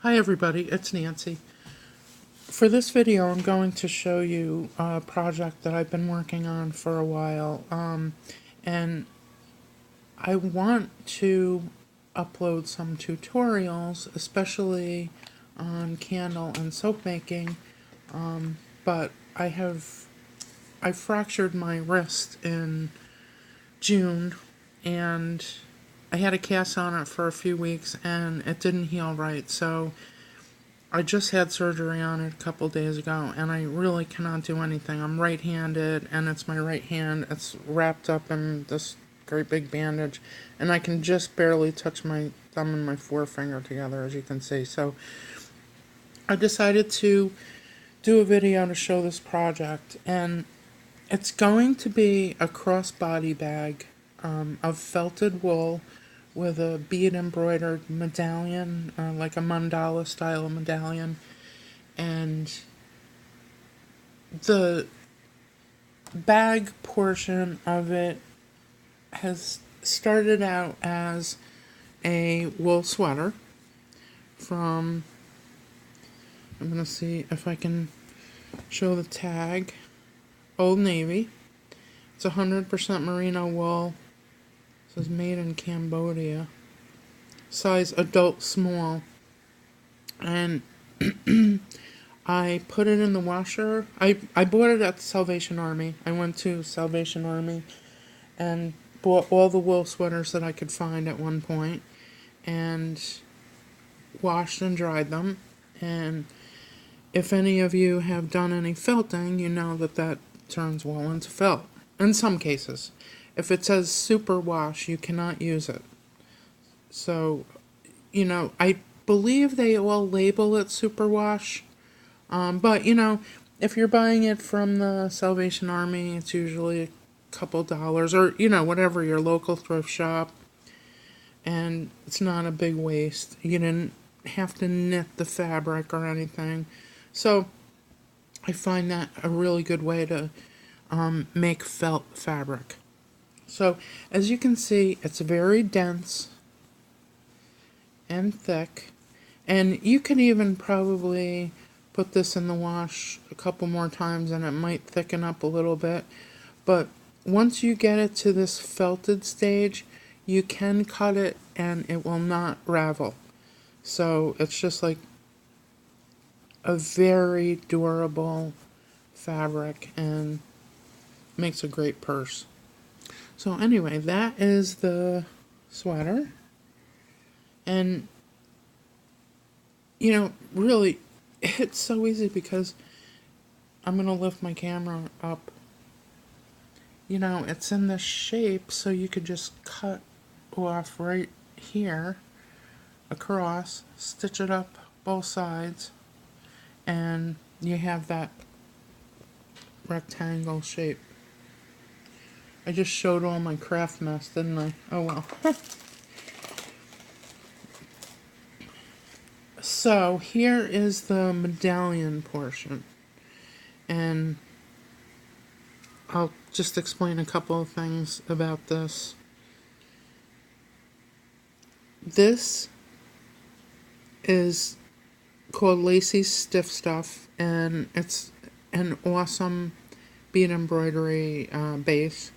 Hi everybody, it's Nancy. For this video I'm going to show you a project that I've been working on for a while, and I want to upload some tutorials, especially on candle and soap making, but I fractured my wrist in June, and I had a cast on it for a few weeks and it didn't heal right, so I just had surgery on it a couple days ago, and I really cannot do anything. I'm right-handed, and it's my right hand. It's wrapped up in this great big bandage, and I can just barely touch my thumb and my forefinger together, as you can see. So I decided to do a video to show this project, and it's going to be a crossbody bag of felted wool with a bead embroidered medallion, like a mandala style medallion, and the bag portion of it has started out as a wool sweater from, I'm going to see if I can show the tag, Old Navy. It's 100% merino wool. It says made in Cambodia. Size adult small. And I put it in the washer. I bought it at the Salvation Army. I went to Salvation Army and bought all the wool sweaters that I could find at one point and washed and dried them. And if any of you have done any felting, you know that turns wool into felt. In some cases. If it says superwash, you cannot use it. So, I believe they all label it superwash. But, if you're buying it from the Salvation Army, it's usually a couple dollars, or, whatever, your local thrift shop. And it's not a big waste. You didn't have to knit the fabric or anything. So, I find that a really good way to make felt fabric. So, as you can see, it's very dense and thick. And you can even probably put this in the wash a couple more times and it might thicken up a little bit. But once you get it to this felted stage, you can cut it and it will not ravel. So it's just like a very durable fabric and makes a great purse. So anyway, that is the sweater. And, really, it's so easy because I'm going to lift my camera up. It's in this shape, so you could just cut off right here, across, stitch it up both sides, and you have that rectangle shape. I just showed all my craft mess, didn't I? Oh well. So here is the medallion portion, and I'll just explain a couple of things about this. This is called Lacey's Stiff Stuff, and it's an awesome bead embroidery base.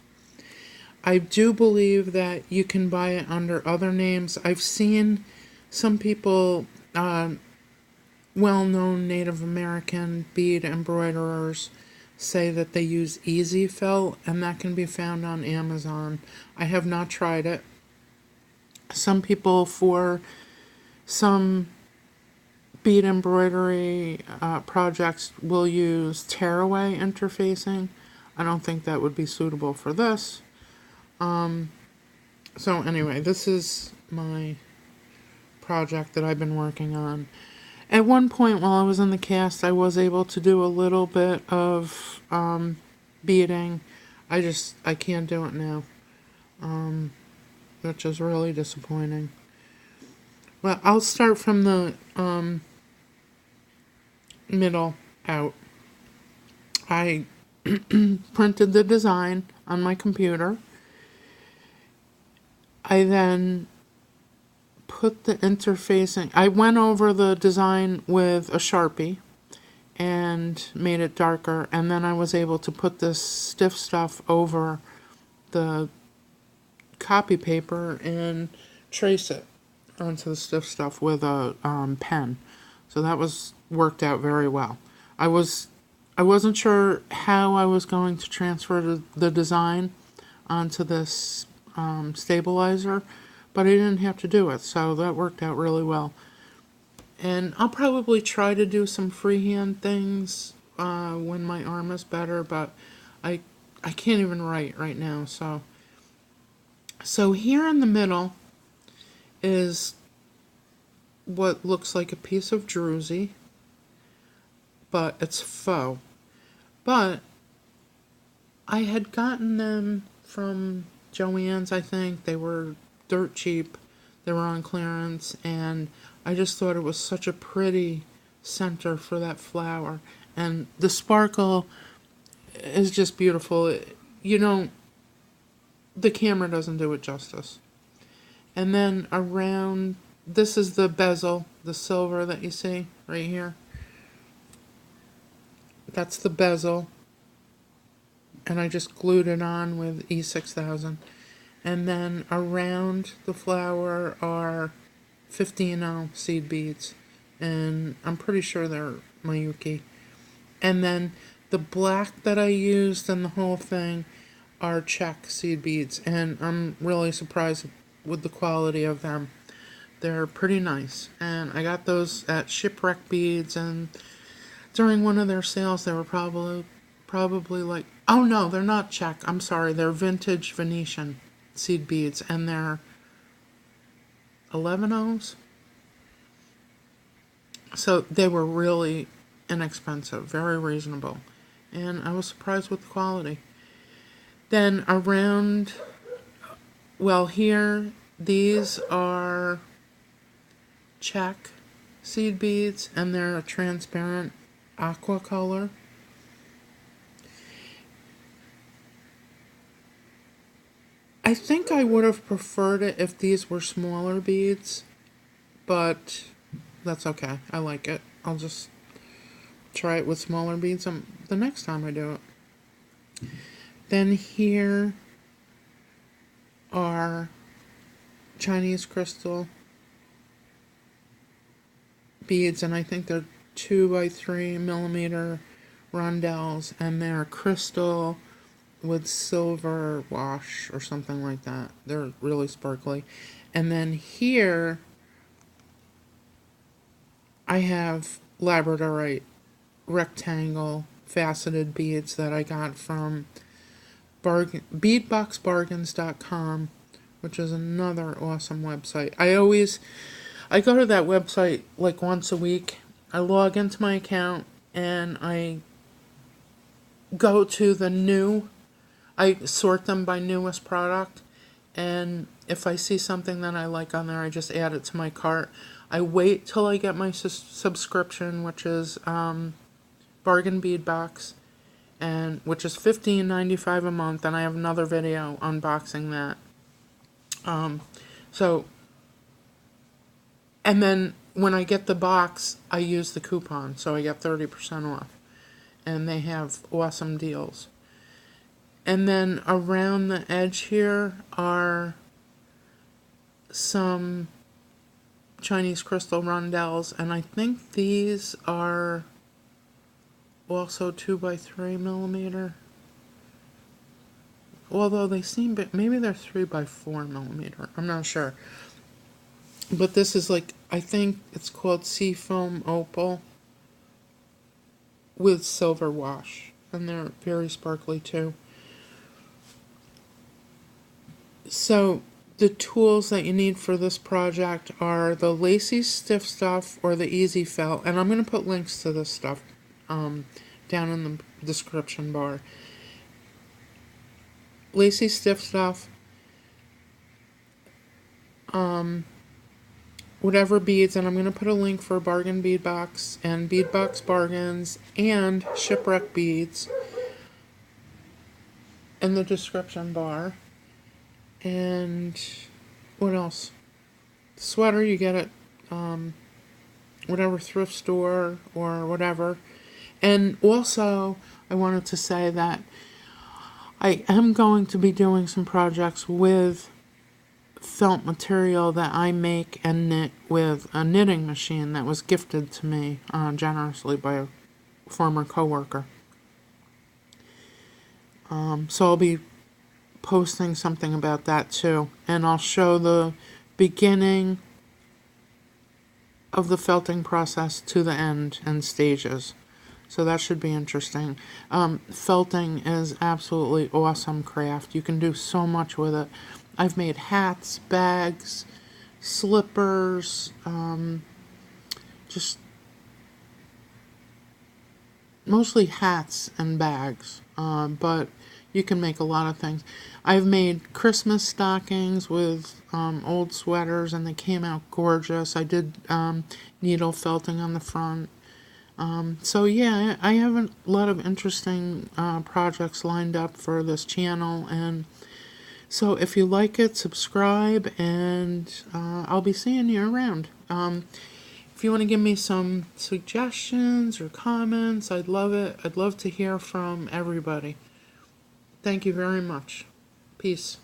I do believe that you can buy it under other names. I've seen some people, well-known Native American bead embroiderers, say that they use Easy Felt, and that can be found on Amazon. I have not tried it. Some people, for some bead embroidery projects, will use tearaway interfacing. I don't think that would be suitable for this. So anyway, this is my project that I've been working on. At one point while I was in the cast, I was able to do a little bit of beading. I can't do it now, which is really disappointing. Well, I'll start from the middle out. I printed the design on my computer. I then put the interfacing. I went over the design with a Sharpie and made it darker, and then I was able to put this stiff stuff over the copy paper and trace it onto the stiff stuff with a pen. So that was worked out very well. I wasn't sure how I was going to transfer the design onto this stabilizer, but I didn't have to do it, so that worked out really well. And I'll probably try to do some freehand things when my arm is better, but I can't even write right now. So here in the middle is what looks like a piece of druzy, but it's faux. But I had gotten them from Joann's, I think. They were dirt cheap. They were on clearance, and I just thought it was such a pretty center for that flower. And the sparkle is just beautiful. You know, the camera doesn't do it justice. And then around, this is the bezel, the silver that you see right here. That's the bezel. And I just glued it on with E6000. And then around the flower are 15 seed beads. And I'm pretty sure they're Miyuki. And then the black that I used in the whole thing are Czech seed beads. And I'm really surprised with the quality of them. They're pretty nice. And I got those at Shipwreck Beads, and during one of their sales they were probably like, oh no, they're not Czech. I'm sorry, they're vintage Venetian seed beads, and they're 11 ohms. So they were really inexpensive, very reasonable. And I was surprised with the quality. Then around, well, here, these are Czech seed beads, and they're a transparent aqua color. I think I would have preferred it if these were smaller beads, but that's okay. I like it. I'll just try it with smaller beads the next time I do it. Then here are Chinese crystal beads, and I think they're 2x3mm rondelles, and they're crystal with silver wash or something like that. They're really sparkly. And then here I have labradorite rectangle faceted beads that I got from beadboxbargains.com, which is another awesome website. I go to that website like once a week. I log into my account and I go to I sort them by newest product, and if I see something that I like on there, I just add it to my cart. I wait till I get my subscription, which is Bargain Bead Box, and which is $15.95 a month, and I have another video unboxing that. And then when I get the box, I use the coupon, so I get 30% off, and they have awesome deals. And then around the edge here are some Chinese crystal rondelles, and I think these are also 2x3mm. Although they seem maybe they're 3x4mm. I'm not sure. But this is like, I think it's called Seafoam Opal with silver wash, and they're very sparkly too. So the tools that you need for this project are the Lacy Stiff Stuff or the Easy Felt, and I'm going to put links to this stuff down in the description bar. Lacy Stiff Stuff, whatever beads, and I'm going to put a link for Bargain Bead Box and Bead Box Bargains and Shipwreck Beads in the description bar. And what else? sweater you get at whatever thrift store or whatever. And also, I wanted to say that I am going to be doing some projects with felt material that I make and knit with a knitting machine that was gifted to me generously by a former coworker. So I'll be posting something about that too, and I'll show the beginning of the felting process to the end and stages. So that should be interesting. Felting is absolutely awesome craft. You can do so much with it. I've made hats, bags, slippers, just mostly hats and bags, but you can make a lot of things. I've made Christmas stockings with old sweaters, and they came out gorgeous. I did needle felting on the front. So yeah, I have a lot of interesting projects lined up for this channel, and so if you like it, subscribe, and I'll be seeing you around. If you want to give me some suggestions or comments, I'd love it. I'd love to hear from everybody. Thank you very much. Peace.